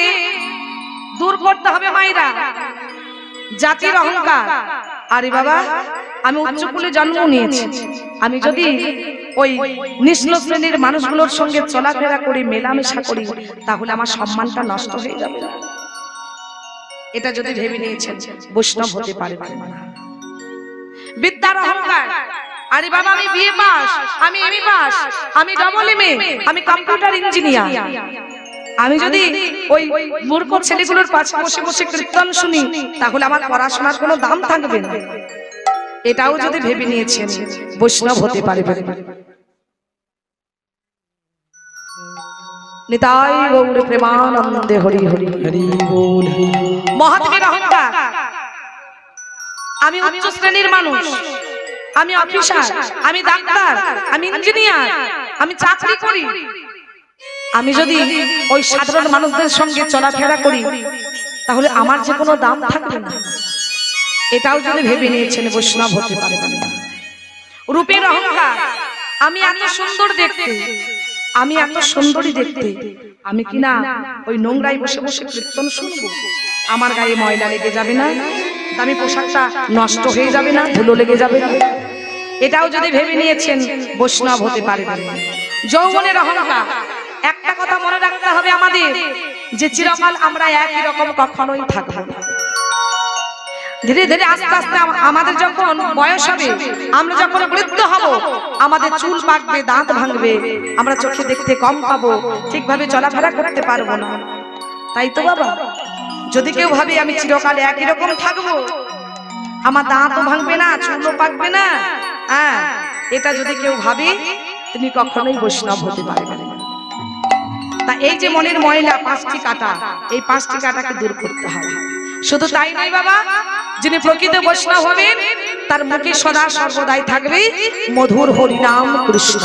দূর করতে হবে মায়েরা। জাতির অহংকার, আরে বাবা আমি উচ্চ কুলে জন্ম নিয়েছি, আমি যদি ওই নিম্ন শ্রেণীর মানুষগুলোর সঙ্গে চলাফেরা করি, মেলামেশা করি, তাহলে আমার সম্মানটা নষ্ট হয়ে যাবে। এটা যদি ভেবে নিয়েছেন বৈষ্ণব হতে পারবেন না। বিদ্যার অহংকার, আরে বাবা আমি বিএ পাস, আমি এমএ পাস, আমি ডবল এমএ, আমি কম্পিউটার ইঞ্জিনিয়ার, আমি যদি ওই মূর্খ ছেলেগুলোর পাশে বসে বসে কীর্তন শুনি তাহলে আমার পড়াশোনার কোনো দাম থাকবে না। এটাও যদি ভেবে নিয়েছেন বৈষ্ণব হতে পারবেন না। নিতাই গৌর প্রেমানন্দে হরি হরি হরি বল। মহাত্মের অহংকার, আমি উচ্চ শ্রেণীর মানুষ, আমি অফিসার, আমি ডাক্তার, আমি ইঞ্জিনিয়ার, আমি চাকরি করি, আমি যদি ওই সাধারণ মানুষদের সঙ্গে চলাফেরা করি তাহলে আমার যে কোনো দাম থাকবে না। এটাও যদি ভেবে নিয়েছেন বৈষ্ণব হতে পারবেন না। রূপের অহংকার, আমি এত সুন্দর দেখতে, আমি এত সুন্দরী দেখতে, আমি কিনা ওই নোংরায় বসে বসে কীর্তন শুনবো, আমার গায়ে ময়লা লেগে যাবে না, দামি পোশাকটা নষ্ট হয়ে যাবে না, ধুলো লেগে যাবে না। এটাও যদি ভেবে নিয়েছেন বৈষ্ণব হতে পারবেন না। যৌবনের অহংকার, একটা কথা মনে রাখতে হবে আমাদের, যে চিরকাল আমরা একই রকম কখনোই থাকবো না। ধীরে ধীরে আস্তে আস্তে আমাদের যখন বয়স হবে, আমরা যখন বৃদ্ধ হব, আমাদের চুল পাকবে, দাঁত ভাঙবে, আমরা চোখে দেখতে কম পাবো, ঠিকভাবে চলাফেরা করতে পারবো না। তাই তো বাবা, যদি কেউ ভাবে আমি চিরকাল একই রকম থাকবো, আমার দাঁতও ভাঙবে না, চুলও পাকবে না, হ্যাঁ, এটা যদি কেউ ভাবে তিনি কখনোই বৈষ্ণব হতে পারবেন না। তা এই যে মনের ময়লা 5টি কাঁটা, এই 5টি কাঁটাকে দূর করতে হবে। শুধু তাই নয় বাবা, যিনি প্রকৃত বৈষ্ণব হবেন তার মুখে সদা সর্বদাই থাকবে মধুর হরিনাম কৃষ্ণ।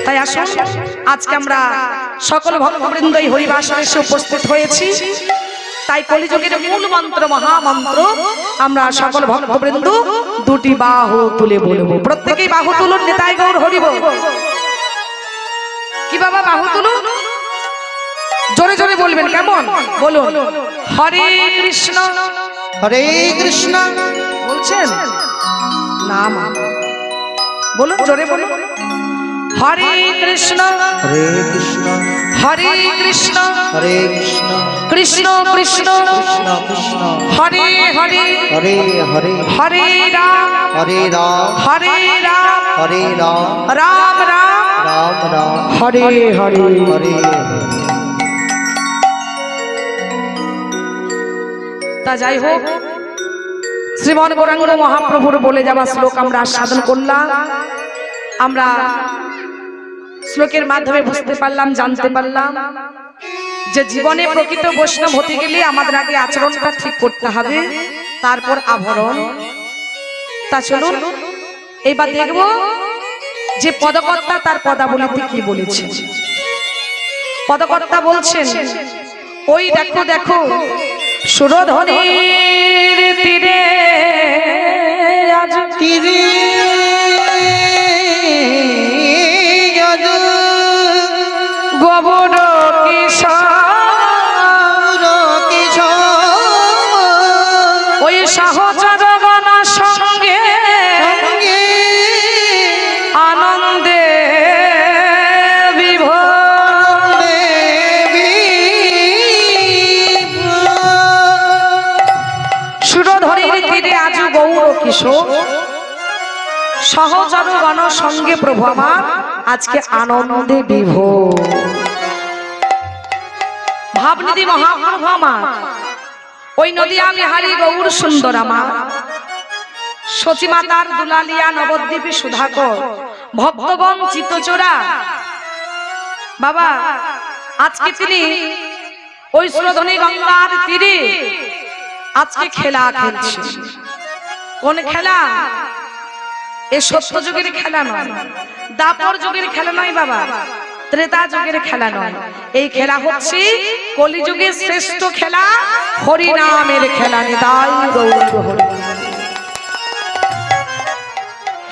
তাই আসুন আজকে আমরা সকল ভক্তবৃন্দ এই হরিবাসরে এসে উপস্থিত হয়েছি। তাই কলিযুগের মূল মন্ত্র, মহামন্ত্র আমরা সকল ভক্তবৃন্দ দুটি বাহু তুলে বলবো, প্রত্যেকেই বাহু তুলুন, নিতাই গৌর হরি বল। কি বাবা বাহু তুলুন, জোরে জোরে বলবেন, কেমন বলুন? হরে কৃষ্ণ
হরে কৃষ্ণ
বলছেন না মা, বলুন জোরে বলুন। হরে কৃষ্ণ
হরে কৃষ্ণ
হরে কৃষ্ণ
হরে কৃষ্ণ
কৃষ্ণ কৃষ্ণ
কৃষ্ণ কৃষ্ণ
হরে হরে
হরে হরে
হরে রাম
হরে রাম
হরে রাম
হরে রাম
রাম রাম
রাম রাম
হরে হরে।
হরে
তা যাই হোক, শ্রীমন গৌরাঙ্গ মহাপ্রভুর বলে যাওয়া শ্লোক আমরা আস্বাদন করলাম। আমরা শ্লোকের মাধ্যমে বুঝতে পারলাম, জানতে পারলাম যে জীবনে প্রকৃত বৈষ্ণব হতে গেলে আমাদের আগে আচরণটা ঠিক করতে হবে, তারপর আভরণ। তা চলুন এবার দেখব যে পদকর্তা তার পদাবলিতে কি বলেছেন। পদকর্তা বলছেন, ওই দেখো দেখো সুরধনির তীরে আজ
তীরে আজ
গোবর কিশোর ওই সহচরগণ সঙ্গে আনন্দে বিভোর। সুরধনির তীরে আজ গৌর কিশোর সহচরগণ সঙ্গে প্রভু আমার আজকে আনন্দে বিভোর। ভাবনিধি মহাপ্রভু আমার ওই নদিয়া বিহারী গৌর সুন্দর আমার সচিমাতার দুলালিয়া নবদ্বীপী সুধাকর ভক্তগণ চিত্তচোরা বাবা আজকে তিনি ওই সুরধনী গঙ্গার তীরে আজকে খেলা খেলছে। কোন খেলা? এ সত্য যুগের খেলা নয়, দাপর যুগের খেলা নয় বাবা, ত্রেতা যুগের খেলা নয়। এই খেলা হচ্ছে কলিযুগের শ্রেষ্ঠ খেলা, হরিনামের খেলা। নিতাই গৌর হরি।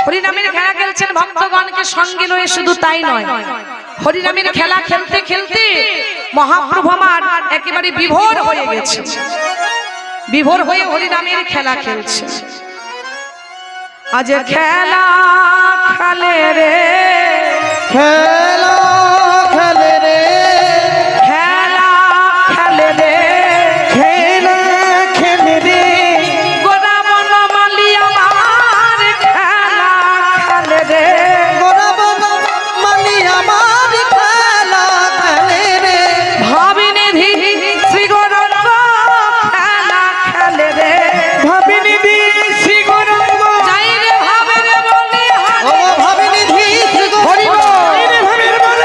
হরিনামের খেলা খেলছেন ভক্তগণকে সঙ্গে লয়ে, শুধু তাই নয়, হরিনামের খেলা খেলতে খেলতে মহাপ্রভু আমার একেবারে বিভোর হয়ে গেছে, বিভোর হয়ে হরিনামের খেলা খেলছে। আজ খেলা খেলে রে,
খেলা খেলে রে,
খেলা খেলে রে,
খেলা খেলে রে,
গোরা বনমালী আমার খেলা খেলে রে,
গোরা বনমালী আমার খেলা খেলে রে,
ভাবিনিধি শ্রী গৌরাঙ্গ খেলা খেলে রে,
ভাবিনিধি শ্রী গৌরাঙ্গ,
যাই রে ভাবের বলি
ও ভাবিনিধি শ্রী
হরি
গৌরাঙ্গ,
বল।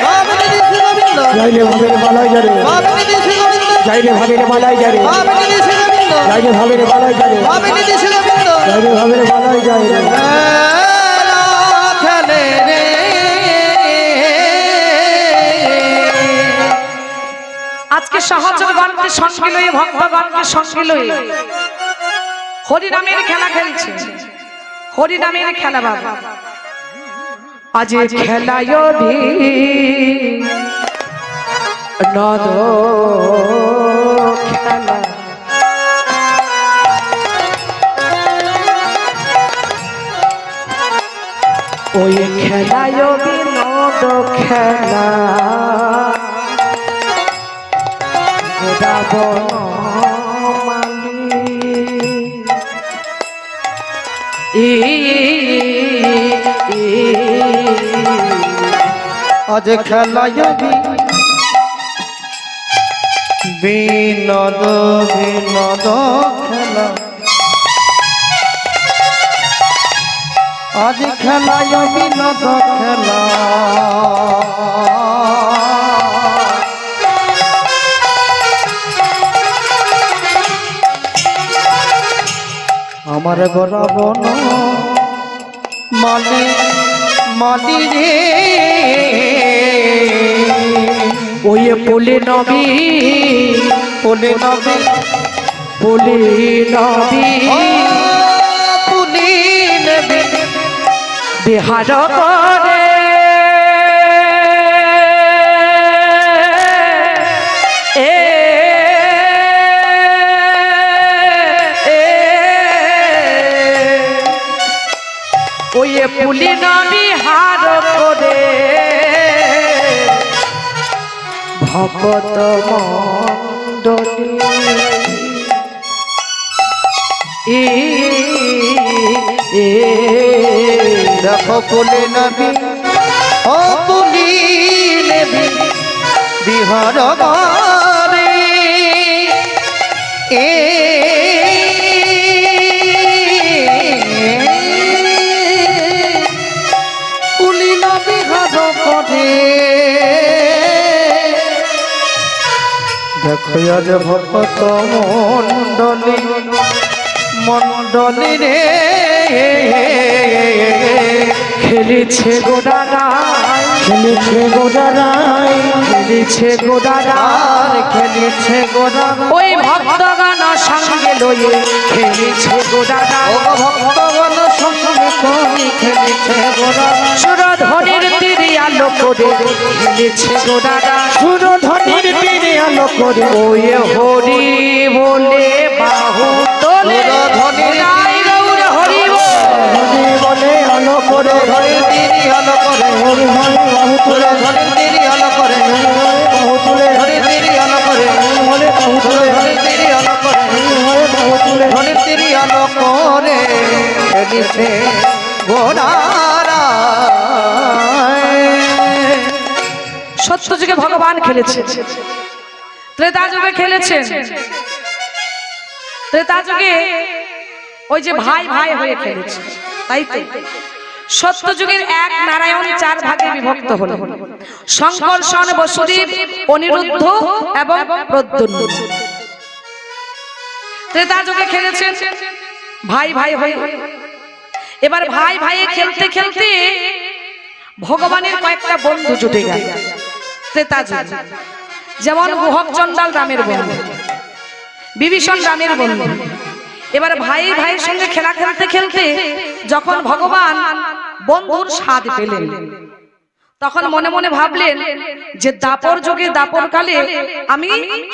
ভাবিনিধি শ্রী গোবিন্দ,
যাইলে ভাবের মালাই যারে,
ভাবিনিধি শ্রী গোবিন্দ,
যাইলে ভাবের মালাই যারে,
ভাবিনিধি শ্রী গোবিন্দ,
যাইলে ভাবের মালাই যারে,
ভাবিনিধি শ্রী গোবিন্দ,
যাইলে ভাবের মালাই যারে।
খেলা খেলে রে।
আজকে সহচরগণকে সঙ্গে লয়ে, ভক্তগণকে সঙ্গে লয়ে হরিনামের খেলা খেলছে, হরিনামের খেলা বাবা। আজ খেলায় নদ খেলা, ওই খেলায় বিনোদ খেলা, গোদা
আজ খেলায় বিনোদ বিনোদ খেলা, আজ খেলায় বিনোদ খেলা, আমার গোরা বন মালি মালি রে,
ওই পোলে নবী,
পোলে নবে
পুলি নবী
পুলি নবী
বিহার করে ওই পুলি নবী হার করে ভকত মণ্ডলী
দেখো পুলি নবী ও পুলি নবী বিহার করে পুলি নবী হার করে দেখো আজ ভকত মণ্ডলী মণ্ডলী রে
খেলেছে গোডারাই
খেলেছে গোদারাই
খেলেছে গোডারাই
খেলেছে গোরা
ওই ভক্তগণ সঙ্গে লয়ে খেলেছে গোডারাই
ও ভক্তগণ সঙ্গে করি খেলেছে গোরা
সুরধনির তীরে আলো করে খেলেছে গোডারাই
সুরধনির তীরে আলো করে
ওই হরি বলে বাহু তোলে
সুরধনির
গোড়াই গৌর হরি বল।
হরি বলে আলো করে
ধরির তিরি আলো করে
হরি হরি বাহু তুলে
ধরির তিরি আলো করে
বাহু তুলে
ধরির তিরি আলো করে
হরে বাহু তুলে
ধরির তিরি আলো করে
হরে বাহু তুলে
ধরির তিরি আলো করে খেলেছে গোরারা
সত্য যুগে ভগবান খেলেছে, ত্রেতা যুগে খেলেছেন। ত্রেতা যুগে ওই যে ভাই ভাই হয়ে খেলেছে, তাই তো সত্য যুগের এক নারায়ণ চার ভাগে বিভক্ত হল, শঙ্কর্ষণ, বসুদেব, অনিরুদ্ধ এবং প্রদ্যুম্ন। ত্রেতা যুগে খেলেছেন ভাই ভাই হয়ে। এবার ভাই ভাইয়ে খেলতে খেলতে ভগবানের কয়েকটা বন্ধু জুটে গেল ত্রেতা যুগে। যেমন গুহক চণ্ডাল রামের বন্ধু, বিভীষণ রামের বন্ধু। এবার ভাই ভাইয়ের সঙ্গে খেলা খেলতে খেলতে যখন ভগবান বন্ধুর স্বাদ পেলেন, তখন মনে মনে ভাবলেন যে দাপর যুগে দাপর কালে আমি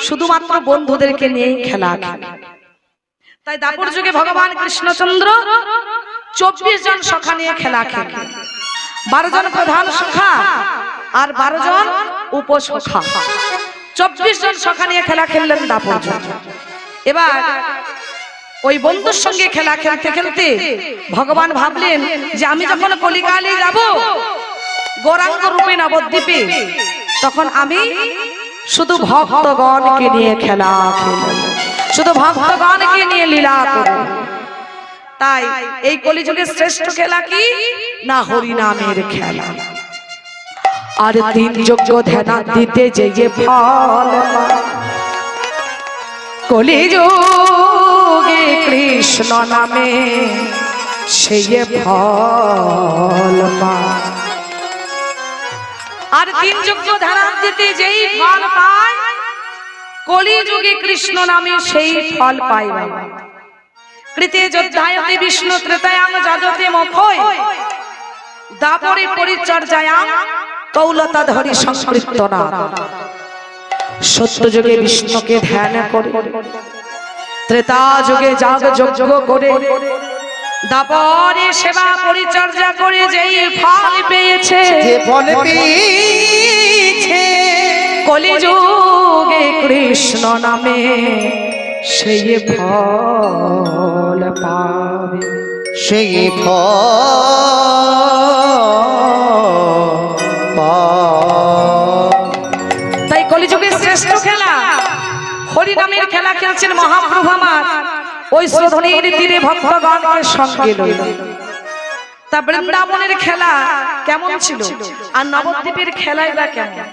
শুধুমাত্র বন্ধুদেরকে নিয়েই খেলা খেলি। তাই দাপর যুগে ভগবান কৃষ্ণচন্দ্র 24 জন সখা নিয়ে খেলা খেলেন। 12 জন প্রধান সখা আর 12 জন উপসখা, 24 জন সখা নিয়ে খেলা খেললেন দাপর যুগে। এবার ওই বন্ধুর সঙ্গে খেলা খেলতে খেলতে ভগবান ভাবলেন যে আমি যখন কলিকালে যাব গৌরাঙ্গ রূপে নবদ্বীপে, তখন আমি শুধু ভক্তগণকে নিয়ে খেলা খেলব, শুধু ভক্তগণকে নিয়ে লীলা করব। তাই এই কলিযুগের শ্রেষ্ঠ খেলা কি না হরি নামের খেলা। আর 3 যজ্ঞ ধ্যান দিতে যে ফল কলিযুগে কৃষ্ণ নামে সেই ফল পায়। আর 3 যজ্ঞ ধ্যান দিতে যেই ফল পায় কলিযুগে কৃষ্ণ নামে সেই ফল পায়। কৃতে যোদ্ধায়তে বিষ্ণু ত্রেতায়াং যাজতে মখয় দাপরে পরিচর্যায়াং তৌলতা ধরি সংকীর্তনা। সত্য যুগে বিষ্ণুকে ধ্যান করে, ত্রেতা যুগে যাগ যজ্ঞ করে, দাপরে সেবা পরিচর্যা করে যেই ফল পেয়েছে,
যে ফল পেয়েছে
কলিযুগে কৃষ্ণ নামে সেই ফল পাবে।
সেই ফল
তাই কলিযুগের শ্রেষ্ঠ খেলা হরিনামের খেলা খেলছেন মহাপ্রভু আমার ওই শ্রোধনীর তীরে ভক্তগণকে সঙ্গে লইল। তা বৃন্দাবনের খেলা কেমন ছিল আর নবদ্বীপের খেলাই বা কেমন?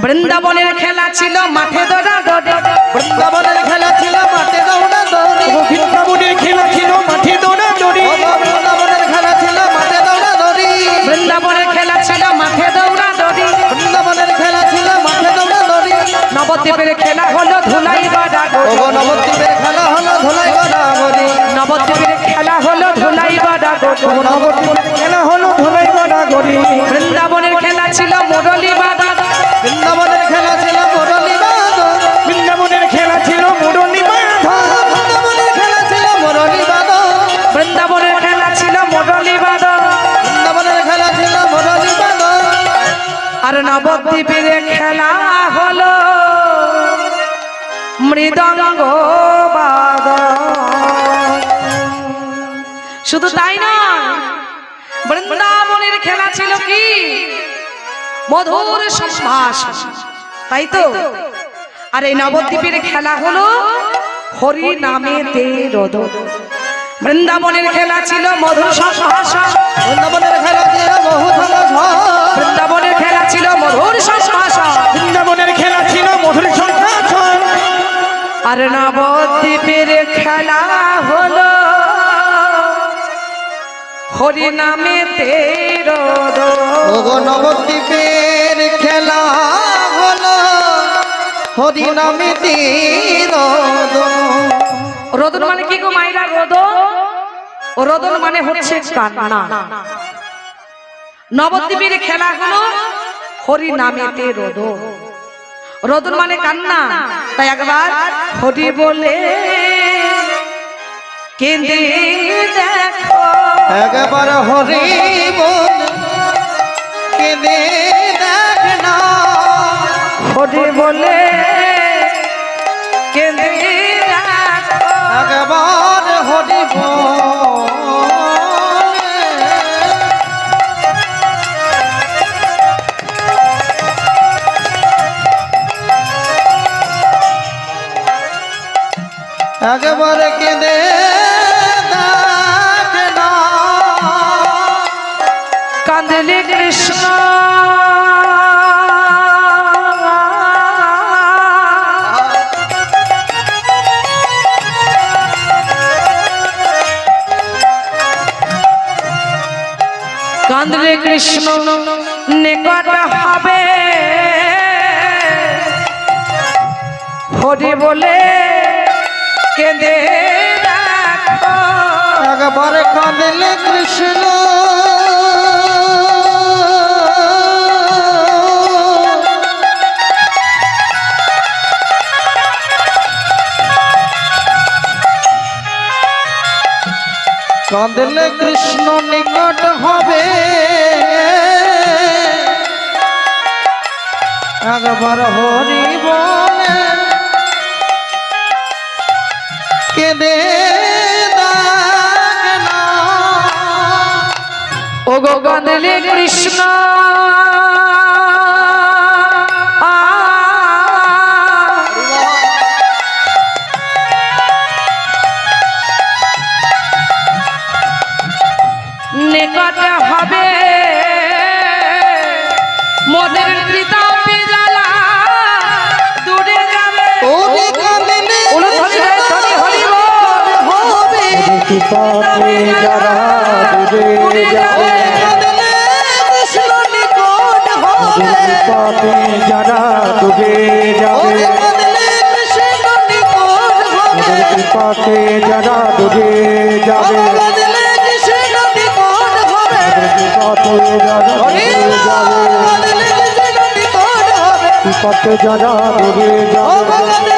বৃন্দাবনের খেলা ছিল মাঠে দৌড়া দৌড়ে,
বৃন্দাবনের খেলা ছিল মাঠে দৌড়া দৌড়ি,
বৃন্দাবনের খেলা ছিল মাঠে দৌড়া দৌড়ি,
বৃন্দাবনের খেলা ছিল মাঠে দৌড়া দৌড়ি,
বৃন্দাবনের খেলা ছিল মাঠে দৌড়া দৌড়ি,
বৃন্দাবনের খেলা ছিল মাঠে দৌড়া দৌড়ি,
নবদ্বীপের খেলা হলো ধুলাই বাড়া
ও নবদ্বীপের খেলা
নবদ্বীপের খেলা হলো ধুলাই বাড়া গরি
বৃন্দাবনের খেলা ছিল মুরলি বাদন,
বৃন্দাবনের খেলা ছিল মুরলী বাদন,
বৃন্দাবনের খেলা ছিল মুরলী বাঁধা
বৃন্দাবনের খেলা ছিল মুরলী বাদন,
বৃন্দাবনের খেলা ছিল মুরলি বাদন।
বৃন্দাবনের খেলা ছিল মুরলী বাদন।
আর নবদ্বীপের খেলা হলো মৃদঙ্গ বাদন। শুধু তাই নয়, বৃন্দাবনের খেলা ছিল কি মধুর সম্ভাষণ, তাই তো। আর এই নবদ্বীপের খেলা হলো হরি নামে রোদ। বৃন্দাবনের খেলা ছিল মধুর সম্ভাষণ,
বৃন্দাবনের খেলা ছিল বহু ঝড়,
বৃন্দাবনের খেলা ছিল মধুর সম্ভাষণ।
বৃন্দাবনের খেলা ছিল মধুর সংসার
আর নবদ্বীপের খেলা হলো হরি নামে রোদ।
ওগো নবদ্বীপের খেলা হলো হরি নামে
রোদন মানে কি গো মাইরা? রোদন মানে হচ্ছে কান্না। নবদ্বীপের খেলা হলো হরি নামেতে রোদন। রোদন মানে কান্না, তাই একবার হরি বলে কেঁদে দেখো,
একবার হরি বল কেঁদে দেখ না,
হরি বলে কেঁদে দেখো।
একবার হরি বল একবার কেঁদে দেখ না,
কাঁদলে কৃষ্ণ কাঁদলে কৃষ্ণ নিকট হবে, হরি বলে কেঁদে দেখো।
একবার কাঁদলে কৃষ্ণ কাঁদলে কৃষ্ণ নিকট হবে, একবার হরি বলে কেঁদে দেখ না,
ও গো কাঁদলে কৃষ্ণ নিকট হবে, মোদের প্রীতাপে জ্বালা দূরে যাবে।
ওরে কাঁদলে
হরি বল
হবে,
পাপে যারা দূরে যাবে
কাঁদলে কৃষ্ণ নিকট হবে,
পাপে যারা দূরে যাবে
ওরে কাঁদলে কৃষ্ণ নিকট হবে,
পাপে যারা দূরে যাবে
কাঁদলে কৃষ্ণ নিকট হবে,
পাপে যারা
হরি
দূরে
বল
যাবে
কাঁদলে কৃষ্ণ নিকট হবে,
পাপে যারা দূরে
ও
যাবে
কাঁদলে